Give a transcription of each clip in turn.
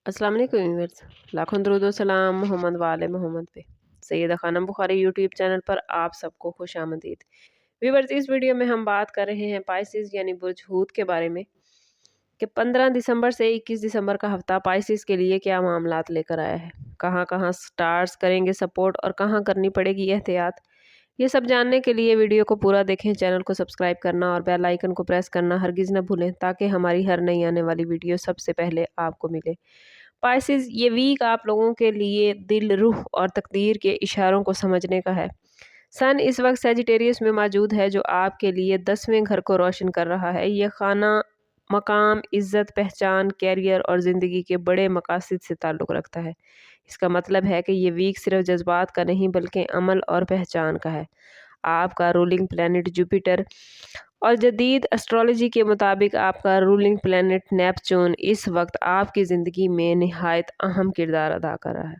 अस्सलाम वालेकुम व्यूअर्स, लाखों दरूद व सलाम मोहम्मद वाले मोहम्मद पे। सैयदा खानम बुखारी यूट्यूब चैनल पर आप सबको खुश आमदीद। व्यूअर्स, इस वीडियो में हम बात कर रहे हैं पाइसिस यानी बुर्ज हूत के बारे में कि 15 दिसंबर से 21 दिसंबर का हफ्ता पाइसिस के लिए क्या मामलात लेकर आया है, कहाँ कहाँ स्टार्स करेंगे सपोर्ट और कहाँ करनी पड़ेगी एहतियात। ये सब जानने के लिए वीडियो को पूरा देखें, चैनल को सब्सक्राइब करना और बेल आइकन को प्रेस करना हरगिज़ न भूलें ताकि हमारी हर नई आने वाली वीडियो सबसे पहले आपको मिले। पाइसेस, ये वीक आप लोगों के लिए दिल, रूह और तकदीर के इशारों को समझने का है। सन इस वक्त सेजिटेरियस में मौजूद है जो आपके लिए 10वें घर को रोशन कर रहा है। ये खाना मकाम, इज्जत, पहचान, कैरियर और ज़िंदगी के बड़े मकासद से ताल्लुक़ रखता है। इसका मतलब है कि ये वीक सिर्फ जज्बात का नहीं बल्कि अमल और पहचान का है। आपका रूलिंग प्लैनेट जुपिटर और जदीद एस्ट्रोलॉजी के मुताबिक आपका रूलिंग प्लैनेट नेपच्यून इस वक्त आपकी ज़िंदगी में निहायत अहम किरदार अदा कर रहा है।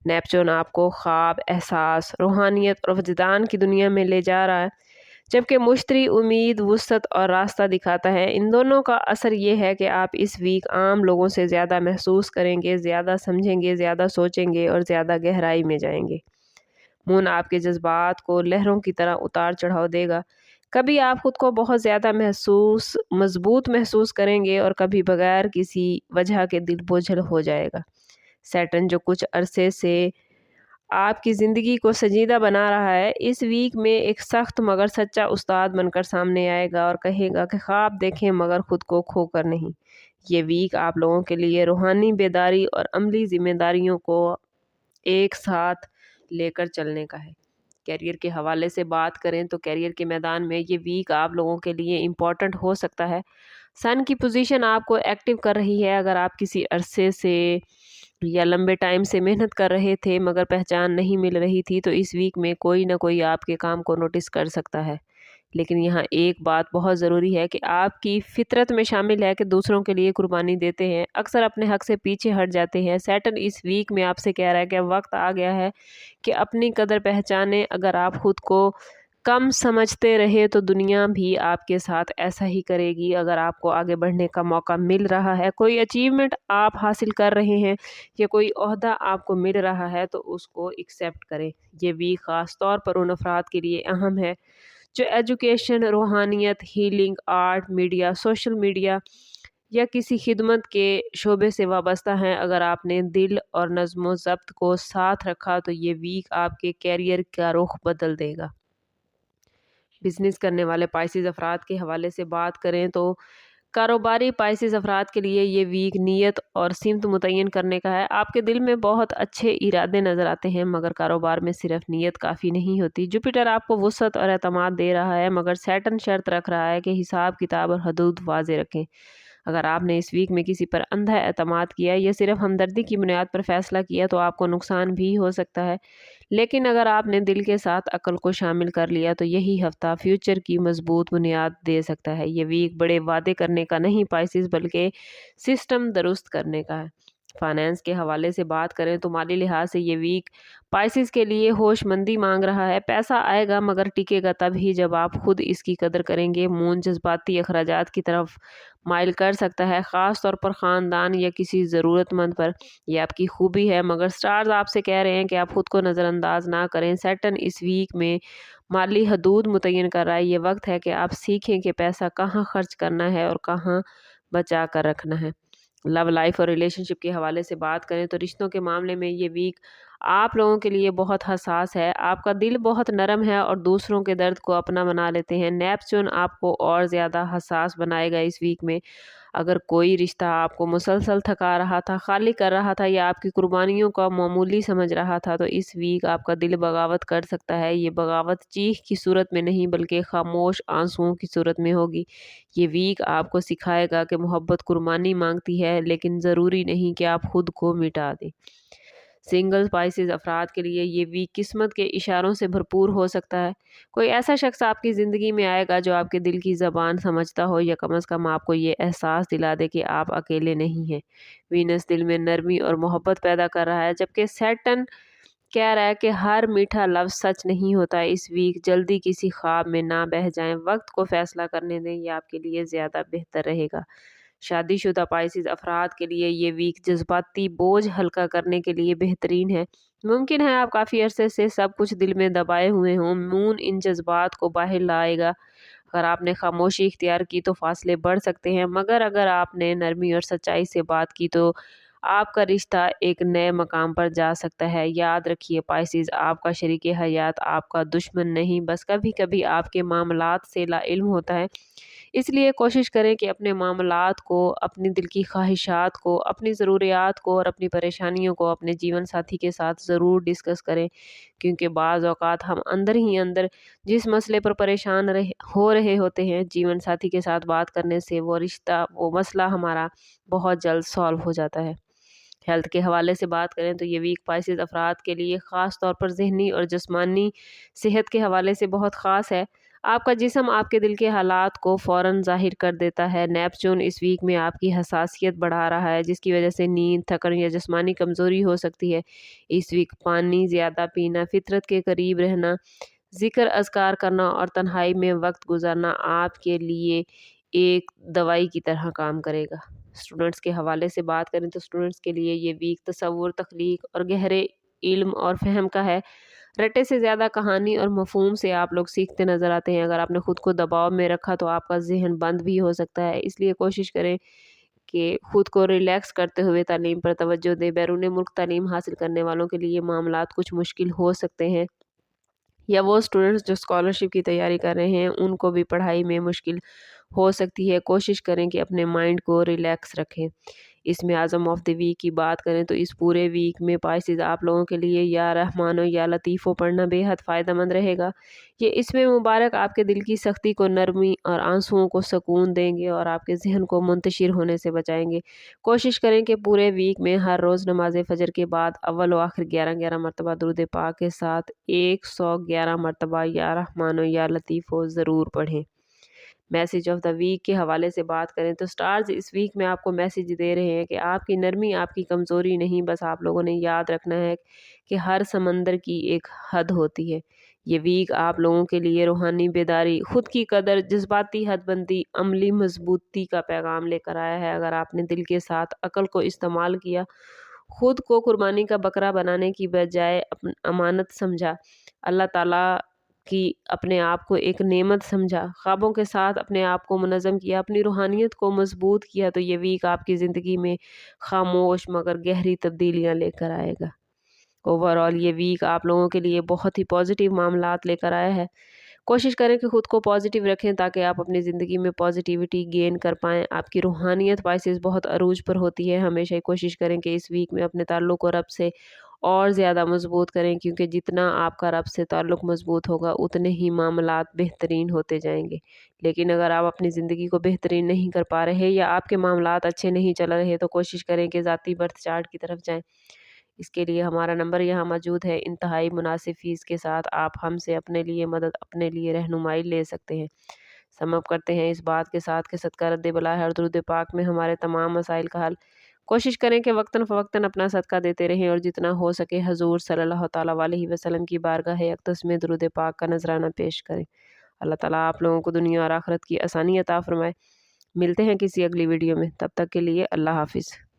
नेपच्यून आपको ख्वाब, एहसास, रूहानियत और वजदान की दुनिया में ले जा रहा है, जबकि मुश्तरी उम्मीद, वुसअत और रास्ता दिखाता है। इन दोनों का असर ये है कि आप इस वीक आम लोगों से ज़्यादा महसूस करेंगे, ज़्यादा समझेंगे, ज़्यादा सोचेंगे और ज़्यादा गहराई में जाएंगे। मून आपके जज्बात को लहरों की तरह उतार चढ़ाव देगा। कभी आप खुद को बहुत ज़्यादा मजबूत महसूस करेंगे और कभी बगैर किसी वजह के दिल बोझल हो जाएगा। सैटर्न जो कुछ अरसे से आपकी ज़िंदगी को संजीदा बना रहा है, इस वीक में एक सख्त मगर सच्चा उस्ताद बनकर सामने आएगा और कहेगा कि ख्वाब देखें मगर खुद को खोकर नहीं। ये वीक आप लोगों के लिए रूहानी बेदारी और अमली जिम्मेदारियों को एक साथ लेकर चलने का है। कैरियर के हवाले से बात करें तो कैरियर के मैदान में ये वीक आप लोगों के लिए इम्पॉर्टेंट हो सकता है। सन की पोजीशन आपको एक्टिव कर रही है। अगर आप किसी अरसे से या लंबे टाइम से मेहनत कर रहे थे मगर पहचान नहीं मिल रही थी, तो इस वीक में कोई ना कोई आपके काम को नोटिस कर सकता है। लेकिन यहाँ एक बात बहुत ज़रूरी है कि आपकी फितरत में शामिल है कि दूसरों के लिए कुर्बानी देते हैं, अक्सर अपने हक से पीछे हट जाते हैं। सैटर्न इस वीक में आपसे कह रहा है कि अब वक्त आ गया है कि अपनी कदर पहचाने। अगर आप खुद को कम समझते रहे तो दुनिया भी आपके साथ ऐसा ही करेगी। अगर आपको आगे बढ़ने का मौका मिल रहा है, कोई अचीवमेंट आप हासिल कर रहे हैं या कोई ओहदा आपको मिल रहा है, तो उसको एक्सेप्ट करें। ये वीक ख़ास तौर पर उन अफराद के लिए अहम है जो एजुकेशन, रूहानियत, healing, art, media, social media या किसी खिदमत के शोबे से वाबस्ता हैं। अगर आपने दिल और नज़्म ज़ब्त को साथ रखा तो ये वीक आपके कैरियर का रुख बदल देगा। बिजनेस करने वाले पाइसेस अफराद के हवाले से बात करें तो कारोबारी पाइसेस अफराद के लिए ये वीक नीयत और सिमत मुतय्यन करने का है। आपके दिल में बहुत अच्छे इरादे नज़र आते हैं मगर कारोबार में सिर्फ नीयत काफ़ी नहीं होती। जुपिटर आपको वुसअत और एतमाद दे रहा है मगर सैटर्न शर्त रख रहा है कि हिसाब किताब और हदूद वाज़े रखें। अगर आपने इस वीक में किसी पर अंधा एतमाद किया या सिर्फ हमदर्दी की बुनियाद पर फैसला किया तो आपको नुकसान भी हो सकता है। लेकिन अगर आपने दिल के साथ अक्ल को शामिल कर लिया तो यही हफ्ता फ्यूचर की मजबूत बुनियाद दे सकता है। ये वीक बड़े वादे करने का नहीं पाइसिस बल्कि सिस्टम दुरुस्त करने का है। फाइनेंस के हवाले से बात करें तो माली लिहाज से ये वीक पाइसिस के लिए होशमंदी मांग रहा है। पैसा आएगा मगर टिकेगा तब ही जब आप खुद इसकी कदर करेंगे। मून जज्बाती अखराजात की तरफ माइल कर सकता है, ख़ास तौर पर ख़ानदान या किसी ज़रूरतमंद पर। यह आपकी खूबी है मगर स्टार्स आपसे कह रहे हैं कि आप खुद को नज़रअंदाज ना करें। सैटर्न इस वीक में माली हदूद मुतय्यन कर रहा है। ये वक्त है कि आप सीखें कि पैसा कहाँ खर्च करना है और कहाँ बचा कर रखना है। लव लाइफ और रिलेशनशिप के हवाले से बात करें तो रिश्तों के मामले में ये वीक आप लोगों के लिए बहुत हसास है। आपका दिल बहुत नरम है और दूसरों के दर्द को अपना बना लेते हैं। नेपच्यून आपको और ज़्यादा हसास बनाएगा इस वीक में। अगर कोई रिश्ता आपको मुसलसल थका रहा था, खाली कर रहा था या आपकी कुर्बानियों का मामूली समझ रहा था, तो इस वीक आपका दिल बगावत कर सकता है। ये बगावत चीख की सूरत में नहीं बल्कि खामोश आंसुओं की सूरत में होगी। ये वीक आपको सिखाएगा कि मोहब्बत कुर्बानी मांगती है, लेकिन ज़रूरी नहीं कि आप खुद को मिटा दें। सिंगल स्पाइसेस अफराद के लिए ये वीक किस्मत के इशारों से भरपूर हो सकता है। कोई ऐसा शख्स आपकी ज़िंदगी में आएगा जो आपके दिल की ज़बान समझता हो या कम से कम आपको ये एहसास दिला दे कि आप अकेले नहीं हैं। वीनस दिल में नरमी और मोहब्बत पैदा कर रहा है, जबकि सैटर्न कह रहा है कि हर मीठा लफ्ज़ सच नहीं होता। इस वीक जल्दी किसी ख्वाब में ना बह जाएं, वक्त को फैसला करने दें, ये आपके लिए ज़्यादा बेहतर रहेगा। شادی شدہ پائسیز افراد کے لیے یہ ویک جذباتی بوجھ ہلکا کرنے کے لیے بہترین ہے۔ ممکن ہے آپ کافی عرصے سے سب کچھ دل میں دبائے ہوئے ہوں۔ مون ان جذبات کو باہر لائے گا۔ اگر آپ نے خاموشی اختیار کی تو فاصلے بڑھ سکتے ہیں، مگر اگر آپ نے نرمی اور سچائی سے بات کی تو آپ کا رشتہ ایک نئے مقام پر جا سکتا ہے۔ یاد رکھیے پائسیز، آپ کا شریک حیات آپ کا دشمن نہیں، بس کبھی کبھی آپ کے معاملات سے لا علم ہوتا ہے۔ اس لیے کوشش کریں کہ اپنے معاملات کو، اپنی دل کی خواہشات کو، اپنی ضروریات کو اور اپنی پریشانیوں کو اپنے جیون ساتھی کے ساتھ ضرور ڈسکس کریں، کیونکہ بعض اوقات ہم اندر ہی اندر جس مسئلے پر پریشان ہو رہے ہوتے ہیں، جیون ساتھی کے ساتھ بات کرنے سے وہ رشتہ، وہ مسئلہ ہمارا بہت جلد سالو ہو جاتا ہے۔ ہیلتھ کے حوالے سے بات کریں تو یہ ویک پائسیز افراد کے لیے خاص طور پر ذہنی اور جسمانی صحت کے حوالے سے بہت خاص ہے۔ آپ کا جسم آپ کے دل کے حالات کو فوراً ظاہر کر دیتا ہے۔ نیپچون اس ویک میں آپ کی حساسیت بڑھا رہا ہے، جس کی وجہ سے نیند، تھکن یا جسمانی کمزوری ہو سکتی ہے۔ اس ویک پانی زیادہ پینا، فطرت کے قریب رہنا، ذکر اذکار کرنا اور تنہائی میں وقت گزارنا آپ کے لیے ایک دوائی کی طرح کام کرے گا۔ اسٹوڈنٹس کے حوالے سے بات کریں تو اسٹوڈنٹس کے لیے یہ ویک تصور، تخلیق اور گہرے علم اور فہم کا ہے۔ رٹے سے زیادہ کہانی اور مفہوم سے آپ لوگ سیکھتے نظر آتے ہیں۔ اگر آپ نے خود کو دباؤ میں رکھا تو آپ کا ذہن بند بھی ہو سکتا ہے، اس لیے کوشش کریں کہ خود کو ریلیکس کرتے ہوئے تعلیم پر توجہ دیں۔ بیرون ملک تعلیم حاصل کرنے والوں کے لیے یہ معاملات کچھ مشکل ہو سکتے ہیں، یا وہ اسٹوڈنٹس جو اسکالرشپ کی تیاری کر رہے ہیں ان کو بھی پڑھائی میں مشکل ہو سکتی ہے۔ کوشش کریں کہ اپنے مائنڈ کو ریلیکس رکھیں۔ اس میں اعظم آف دی ویک کی بات کریں تو اس پورے ویک میں پائسیز آپ لوگوں کے لیے یا رحمان و یا لطیفو پڑھنا بے حد فائدہ مند رہے گا۔ یہ اس میں مبارک آپ کے دل کی سختی کو نرمی اور آنسوؤں کو سکون دیں گے اور آپ کے ذہن کو منتشر ہونے سے بچائیں گے۔ کوشش کریں کہ پورے ویک میں ہر روز نماز فجر کے بعد اول و آخر 11 مرتبہ درود پاک کے ساتھ 111 مرتبہ یا رحمان و یا لطیفو ضرور پڑھیں۔ میسیج آف دا ویک کے حوالے سے بات کریں تو سٹارز اس ویک میں آپ کو میسیج دے رہے ہیں کہ آپ کی نرمی آپ کی کمزوری نہیں، بس آپ لوگوں نے یاد رکھنا ہے کہ ہر سمندر کی ایک حد ہوتی ہے۔ یہ ویک آپ لوگوں کے لیے روحانی بیداری، خود کی قدر، جذباتی حد بندی، عملی مضبوطی کا پیغام لے کر آیا ہے۔ اگر آپ نے دل کے ساتھ عقل کو استعمال کیا، خود کو قربانی کا بکرا بنانے کی بجائے امانت سمجھا، اللہ تعالیٰ کی اپنے آپ کو ایک نعمت سمجھا، خوابوں کے ساتھ اپنے آپ کو منظم کیا، اپنی روحانیت کو مضبوط کیا، تو یہ ویک آپ کی زندگی میں خاموش مگر گہری تبدیلیاں لے کر آئے گا۔ اوورآل یہ ویک آپ لوگوں کے لیے بہت ہی پازیٹیو معاملات لے کر آیا ہے۔ کوشش کریں کہ خود کو پازیٹیو رکھیں تاکہ آپ اپنی زندگی میں پازیٹیوٹی گین کر پائیں۔ آپ کی روحانیت پائسیز بہت عروج پر ہوتی ہے۔ ہمیشہ کوشش کریں کہ اس ویک میں اپنے تعلق کو رب سے اور زیادہ مضبوط کریں، کیونکہ جتنا آپ کا رب سے تعلق مضبوط ہوگا اتنے ہی معاملات بہترین ہوتے جائیں گے۔ لیکن اگر آپ اپنی زندگی کو بہترین نہیں کر پا رہے یا آپ کے معاملات اچھے نہیں چل رہے تو کوشش کریں کہ ذاتی برتھ چارٹ کی طرف جائیں۔ اس کے لیے ہمارا نمبر یہاں موجود ہے۔ انتہائی مناسب فیس کے ساتھ آپ ہم سے اپنے لیے مدد، اپنے لیے رہنمائی لے سکتے ہیں۔ سم اپ کرتے ہیں اس بات کے ساتھ کہ صدقہ رد بلا ہے اور درود پاک میں ہمارے تمام مسائل کا حل۔ کوشش کریں کہ وقتاً فوقتاً اپنا صدقہ دیتے رہیں اور جتنا ہو سکے حضور صلی اللہ تعالیٰ علیہ وسلم کی بارگاہ اقدس میں درود پاک کا نذرانہ پیش کریں۔ اللہ تعالیٰ آپ لوگوں کو دنیا اور آخرت کی آسانی عطا فرمائے۔ ملتے ہیں کسی اگلی ویڈیو میں، تب تک کے لیے اللہ حافظ۔